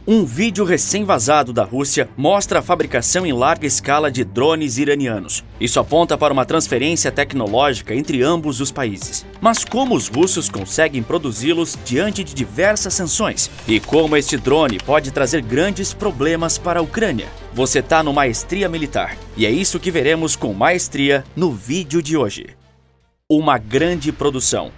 Um vídeo recém-vazado da Rússia mostra a fabricação em larga escala de drones iranianos. Isso aponta para uma transferência tecnológica entre ambos os países. Mas como os russos conseguem produzi-los diante de diversas sanções? E como este drone pode trazer grandes problemas para a Ucrânia? Você está no Maestria Militar. E é isso que veremos com maestria no vídeo de hoje. Uma grande produção.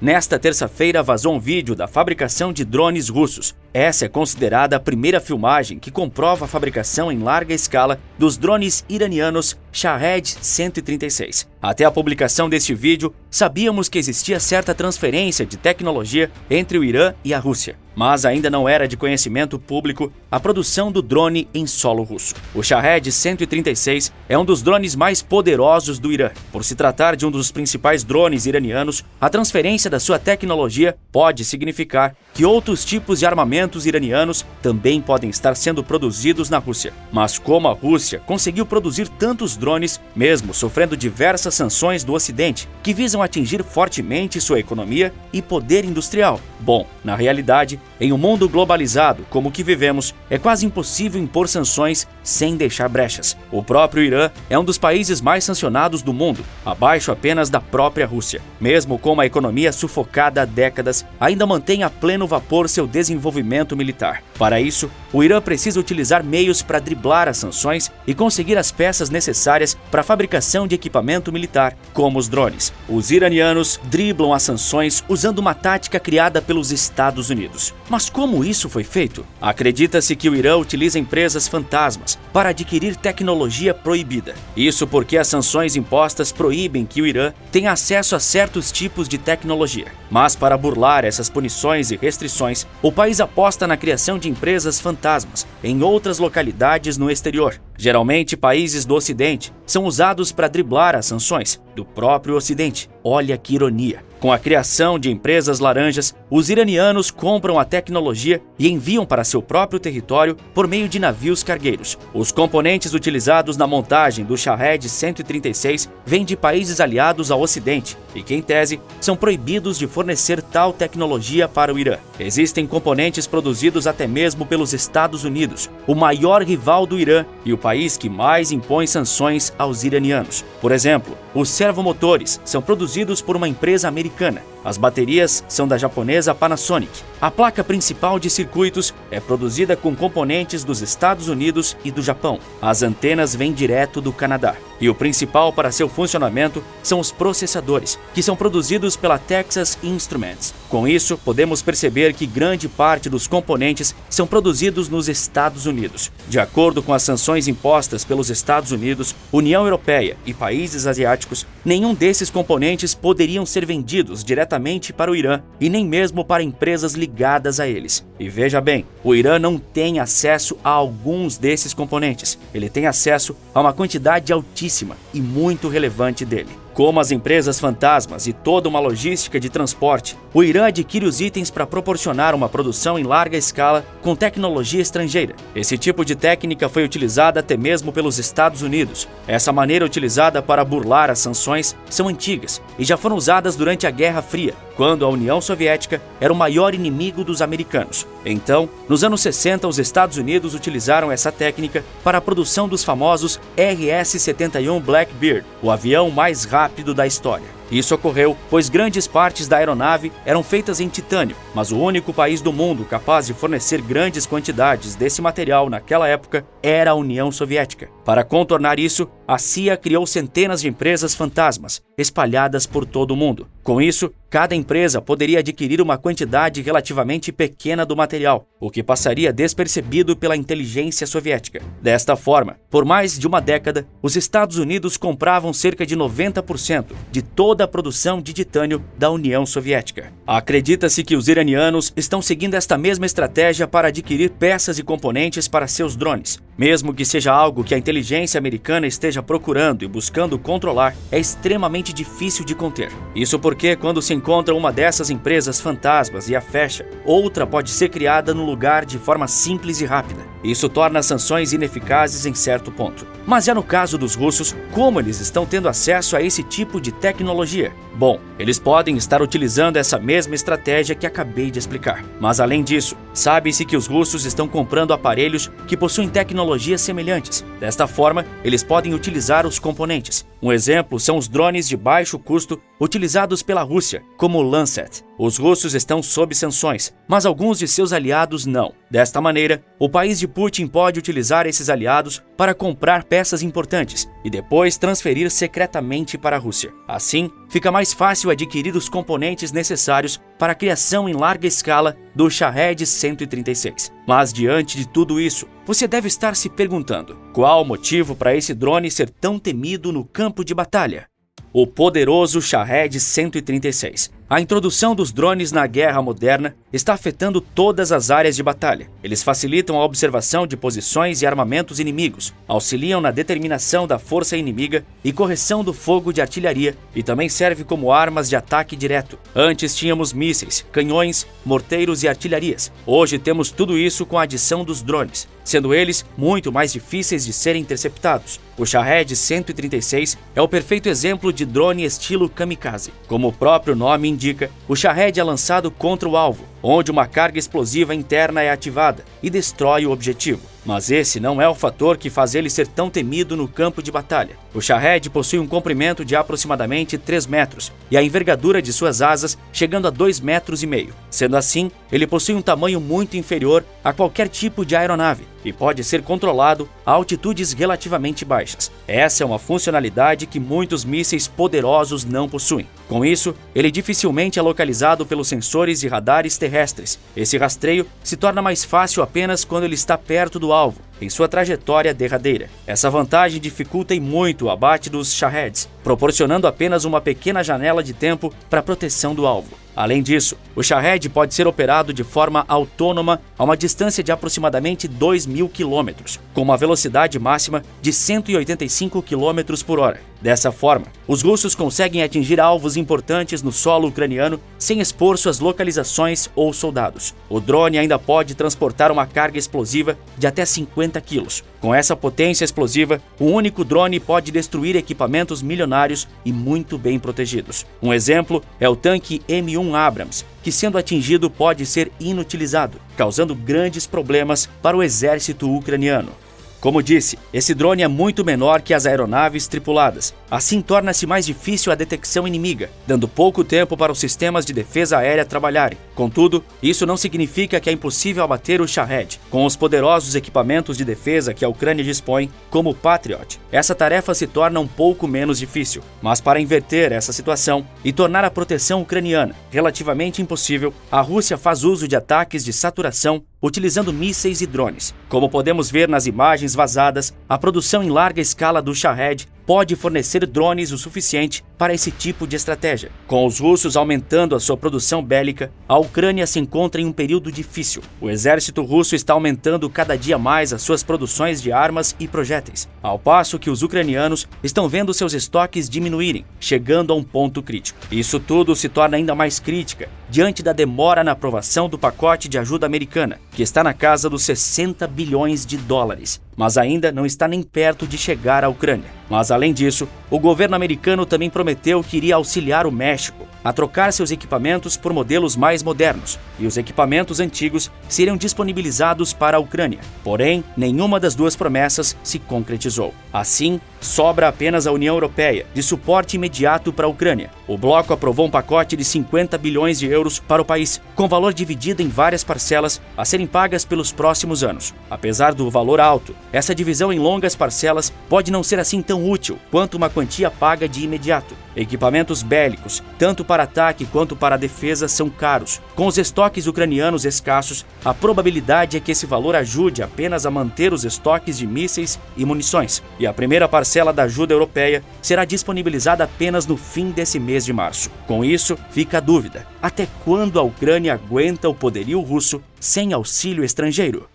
Nesta terça-feira vazou um vídeo da fabricação de drones russos. Essa é considerada a primeira filmagem que comprova a fabricação em larga escala dos drones iranianos Shahed 136. Até a publicação deste vídeo, sabíamos que existia certa transferência de tecnologia entre o Irã e a Rússia, mas ainda não era de conhecimento público a produção do drone em solo russo. O Shahed 136 é um dos drones mais poderosos do Irã. Por se tratar de um dos principais drones iranianos, a transferência da sua tecnologia pode significar que outros tipos de armamentos iranianos também podem estar sendo produzidos na Rússia. Mas como a Rússia conseguiu produzir tantos drones, mesmo sofrendo diversas sanções do Ocidente, que visam atingir fortemente sua economia e poder industrial? Bom, na realidade, em um mundo globalizado como o que vivemos, é quase impossível impor sanções sem deixar brechas. O próprio Irã é um dos países mais sancionados do mundo, abaixo apenas da própria Rússia. Mesmo com uma economia sufocada há décadas, ainda mantém a pleno vapor seu desenvolvimento militar. Para isso, o Irã precisa utilizar meios para driblar as sanções e conseguir as peças necessárias para a fabricação de equipamento militar, como os drones. Os iranianos driblam as sanções usando uma tática criada pelos Estados Unidos. Mas como isso foi feito? Acredita-se que o Irã utiliza empresas fantasmas para adquirir tecnologia proibida. Isso porque as sanções impostas proíbem que o Irã tenha acesso a certos tipos de tecnologia. Mas para burlar essas punições e restrições, o país aposta na criação de empresas fantasmas em outras localidades no exterior. Geralmente, países do Ocidente são usados para driblar as sanções do próprio Ocidente. Olha que ironia! Com a criação de empresas laranjas, os iranianos compram a tecnologia e enviam para seu próprio território por meio de navios cargueiros. Os componentes utilizados na montagem do Shahed 136 vêm de países aliados ao Ocidente e que, em tese, são proibidos de fornecer tal tecnologia para o Irã. Existem componentes produzidos até mesmo pelos Estados Unidos, o maior rival do Irã e o país que mais impõe sanções aos iranianos. Por exemplo, os servomotores são produzidos por uma empresa americana. As baterias são da japonesa Panasonic. A placa principal de circuitos é produzida com componentes dos Estados Unidos e do Japão. As antenas vêm direto do Canadá. E o principal para seu funcionamento são os processadores, que são produzidos pela Texas Instruments. Com isso, podemos perceber que grande parte dos componentes são produzidos nos Estados Unidos. De acordo com as sanções impostas pelos Estados Unidos, União Europeia e países asiáticos, nenhum desses componentes poderiam ser vendidos diretamente para o Irã e nem mesmo para empresas ligadas a eles. E veja bem, o Irã não tem acesso a alguns desses componentes. Ele tem acesso a uma quantidade altíssima e muito relevante dele. Como as empresas fantasmas e toda uma logística de transporte, o Irã adquire os itens para proporcionar uma produção em larga escala com tecnologia estrangeira. Esse tipo de técnica foi utilizada até mesmo pelos Estados Unidos. Essa maneira utilizada para burlar as sanções são antigas e já foram usadas durante a Guerra Fria, quando a União Soviética era o maior inimigo dos americanos. Então, nos anos 60, os Estados Unidos utilizaram essa técnica para a produção dos famosos RS-71 Blackbird, o avião mais rápido da história. Isso ocorreu pois grandes partes da aeronave eram feitas em titânio, mas o único país do mundo capaz de fornecer grandes quantidades desse material naquela época era a União Soviética. Para contornar isso, a CIA criou centenas de empresas fantasmas, espalhadas por todo o mundo. Com isso, cada empresa poderia adquirir uma quantidade relativamente pequena do material, o que passaria despercebido pela inteligência soviética. Desta forma, por mais de uma década, os Estados Unidos compravam cerca de 90% de toda a produção de titânio da União Soviética. Acredita-se que os iranianos estão seguindo esta mesma estratégia para adquirir peças e componentes para seus drones. Mesmo que seja algo que a inteligência americana esteja procurando e buscando controlar, é extremamente difícil de conter. Isso porque, quando se encontra uma dessas empresas fantasmas e a fecha, outra pode ser criada no lugar de forma simples e rápida. Isso torna as sanções ineficazes em certo ponto. Mas já no caso dos russos, como eles estão tendo acesso a esse tipo de tecnologia? Bom, eles podem estar utilizando essa mesma estratégia que acabei de explicar. Mas além disso, sabe-se que os russos estão comprando aparelhos que possuem tecnologias semelhantes. Desta forma, eles podem utilizar os componentes. Um exemplo são os drones de baixo custo utilizados pela Rússia, como o Lancet. Os russos estão sob sanções, mas alguns de seus aliados não. Desta maneira, o país de Putin pode utilizar esses aliados para comprar peças importantes e depois transferir secretamente para a Rússia. Assim, fica mais fácil adquirir os componentes necessários para a criação em larga escala do Shahed 136. Mas diante de tudo isso, você deve estar se perguntando: qual o motivo para esse drone ser tão temido no campo de batalha? O poderoso Shahed 136. A introdução dos drones na guerra moderna está afetando todas as áreas de batalha. Eles facilitam a observação de posições e armamentos inimigos, auxiliam na determinação da força inimiga e correção do fogo de artilharia, e também serve como armas de ataque direto. Antes tínhamos mísseis, canhões, morteiros e artilharias. Hoje temos tudo isso com a adição dos drones, sendo eles muito mais difíceis de serem interceptados. O Shahed 136 é o perfeito exemplo de drone estilo kamikaze. Como o próprio nome indica, o Shahed é lançado contra o alvo, onde uma carga explosiva interna é ativada e destrói o objetivo. Mas esse não é o fator que faz ele ser tão temido no campo de batalha. O Shahed possui um comprimento de aproximadamente 3 metros e a envergadura de suas asas chegando a 2,5 metros. Sendo assim, ele possui um tamanho muito inferior a qualquer tipo de aeronave e pode ser controlado a altitudes relativamente baixas. Essa é uma funcionalidade que muitos mísseis poderosos não possuem. Com isso, ele dificilmente é localizado pelos sensores e radares terrestres. Esse rastreio se torna mais fácil apenas quando ele está perto do alvo, em sua trajetória derradeira. Essa vantagem dificulta muito o abate dos Shaheds, proporcionando apenas uma pequena janela de tempo para a proteção do alvo. Além disso, o Shahed pode ser operado de forma autônoma a uma distância de aproximadamente 2.000 km, com uma velocidade máxima de 185 km por hora. Dessa forma, os russos conseguem atingir alvos importantes no solo ucraniano sem expor suas localizações ou soldados. O drone ainda pode transportar uma carga explosiva de até 50 kg. Com essa potência explosiva, um único drone pode destruir equipamentos milionários e muito bem protegidos. Um exemplo é o tanque M1 Abrams, que sendo atingido pode ser inutilizado, causando grandes problemas para o exército ucraniano. Como disse, esse drone é muito menor que as aeronaves tripuladas. Assim torna-se mais difícil a detecção inimiga, dando pouco tempo para os sistemas de defesa aérea trabalharem. Contudo, isso não significa que é impossível abater o Shahed. Com os poderosos equipamentos de defesa que a Ucrânia dispõe, como o Patriot, essa tarefa se torna um pouco menos difícil. Mas para inverter essa situação e tornar a proteção ucraniana relativamente impossível, a Rússia faz uso de ataques de saturação utilizando mísseis e drones. Como podemos ver nas imagens vazadas, a produção em larga escala do Shahed pode fornecer drones o suficiente para esse tipo de estratégia. Com os russos aumentando a sua produção bélica, a Ucrânia se encontra em um período difícil. O exército russo está aumentando cada dia mais as suas produções de armas e projéteis, ao passo que os ucranianos estão vendo seus estoques diminuírem, chegando a um ponto crítico. Isso tudo se torna ainda mais crítica diante da demora na aprovação do pacote de ajuda americana, que está na casa dos 60 bilhões de dólares, mas ainda não está nem perto de chegar à Ucrânia. Mas além disso, o governo americano também prometeu que iria auxiliar o México a trocar seus equipamentos por modelos mais modernos, e os equipamentos antigos seriam disponibilizados para a Ucrânia. Porém, nenhuma das duas promessas se concretizou. Assim, sobra apenas a União Europeia, de suporte imediato para a Ucrânia. O bloco aprovou um pacote de 50 bilhões de euros para o país, com valor dividido em várias parcelas a serem pagas pelos próximos anos. Apesar do valor alto, essa divisão em longas parcelas pode não ser assim tão útil quanto uma quantia paga de imediato. Equipamentos bélicos, tanto para ataque quanto para defesa, são caros. Com os estoques ucranianos escassos, a probabilidade é que esse valor ajude apenas a manter os estoques de mísseis e munições. E a primeira parcela da ajuda europeia será disponibilizada apenas no fim desse mês de março. Com isso, fica a dúvida: até quando a Ucrânia aguenta o poderio russo sem auxílio estrangeiro?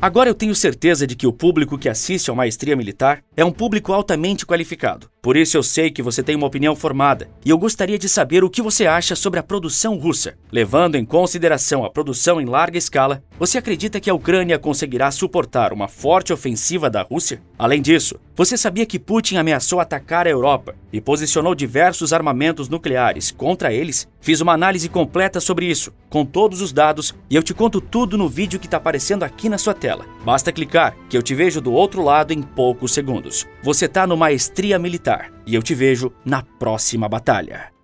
Agora eu tenho certeza de que o público que assiste ao Maestria Militar é um público altamente qualificado, Por isso eu sei que você tem uma opinião formada, e eu gostaria de saber o que você acha sobre a produção russa. Levando em consideração a produção em larga escala, você acredita que a Ucrânia conseguirá suportar uma forte ofensiva da Rússia? Além disso, você sabia que Putin ameaçou atacar a Europa e posicionou diversos armamentos nucleares contra eles? Fiz uma análise completa sobre isso, com todos os dados, e eu te conto tudo no vídeo que está aparecendo aqui na sua tela. Basta clicar, que eu te vejo do outro lado em poucos segundos. Você está no Maestria Militar, e eu te vejo na próxima batalha.